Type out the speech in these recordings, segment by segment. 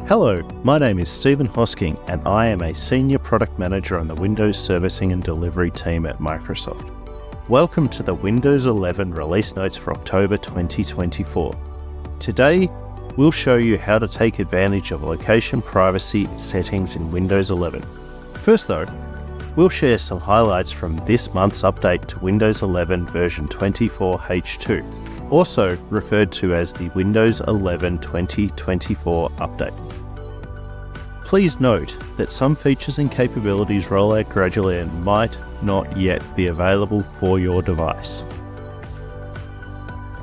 Hello, my name is Stephen Hosking and I am a Senior Product Manager on the Windows Servicing and Delivery team at Microsoft. Welcome to the Windows 11 release notes for October 2024. Today, we'll show you how to take advantage of location privacy settings in Windows 11. First though, we'll share some highlights from this month's update to Windows 11 version 24H2, also referred to as the Windows 11 2024 update. Please note that some features and capabilities roll out gradually and might not yet be available for your device.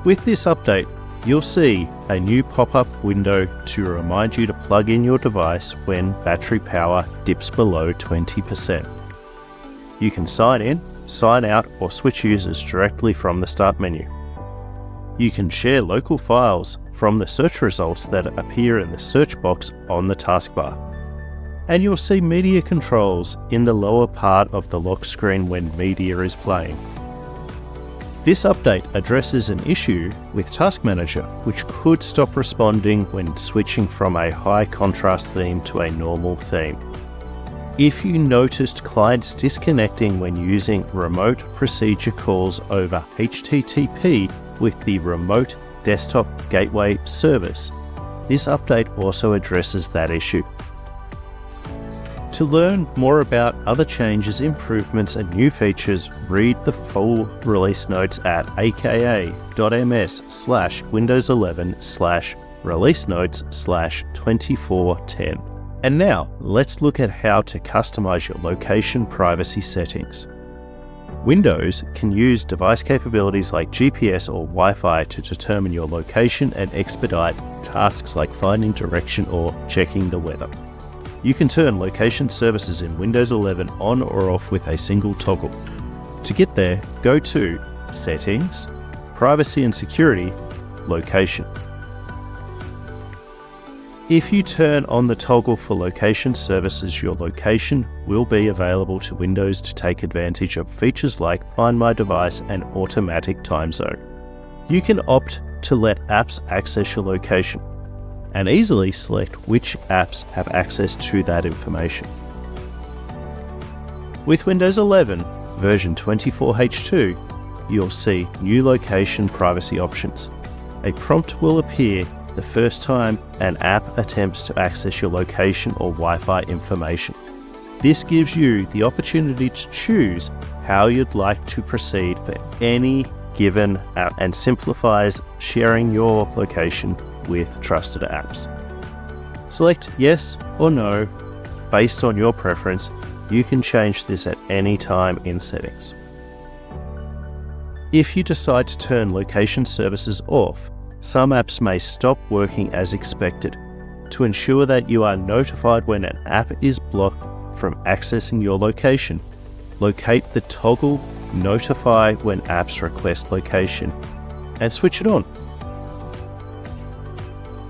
With this update, you'll see a new pop-up window to remind you to plug in your device when battery power dips below 20%. You can sign in, sign out, or switch users directly from the Start menu. You can share local files from the search results that appear in the search box on the taskbar. And you'll see media controls in the lower part of the lock screen when media is playing. This update addresses an issue with Task Manager, which could stop responding when switching from a high contrast theme to a normal theme. If you noticed clients disconnecting when using remote procedure calls over HTTP with the Remote Desktop Gateway service, this update also addresses that issue. To learn more about other changes, improvements, and new features, read the full release notes at aka.ms/Windows11/release notes/2410. And now, let's look at how to customize your location privacy settings. Windows can use device capabilities like GPS or Wi-Fi to determine your location and expedite tasks like finding direction or checking the weather. You can turn location services in Windows 11 on or off with a single toggle. To get there, go to Settings, Privacy and Security, Location. If you turn on the toggle for location services, your location will be available to Windows to take advantage of features like Find My Device and Automatic Time Zone. You can opt to let apps access your location and easily select which apps have access to that information. With Windows 11 version 24H2, you'll see new location privacy options. A prompt will appear the first time an app attempts to access your location or Wi-Fi information. This gives you the opportunity to choose how you'd like to proceed for any given app and simplifies sharing your location with trusted apps. Select yes or no based on your preference. You can change this at any time in settings. If you decide to turn location services off, some apps may stop working as expected. To ensure that you are notified when an app is blocked from accessing your location, locate the toggle Notify when apps request location and switch it on.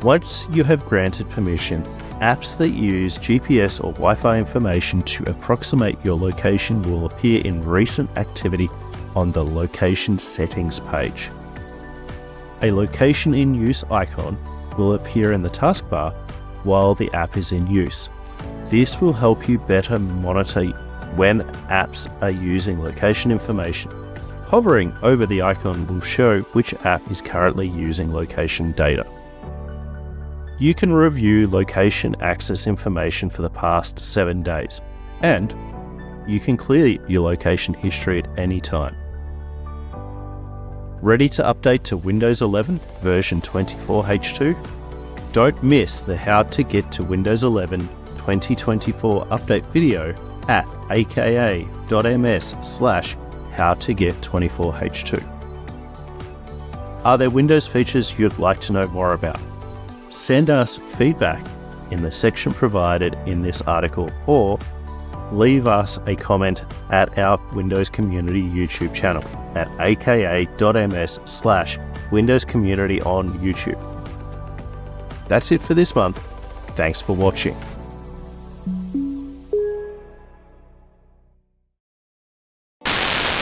Once you have granted permission, apps that use GPS or Wi-Fi information to approximate your location will appear in recent activity on the Location Settings page. A Location in Use icon will appear in the taskbar while the app is in use. This will help you better monitor when apps are using location information. Hovering over the icon will show which app is currently using location data. You can review location access information for the past 7 days, and you can clear your location history at any time. Ready to update to Windows 11 version 24H2? Don't miss the How to Get to Windows 11 2024 update video at aka.ms/howtoget24h2. Are there Windows features you'd like to know more about? Send us feedback in the section provided in this article or leave us a comment at our Windows Community YouTube channel at aka.ms/Windows Community on YouTube. That's it for this month. Thanks for watching.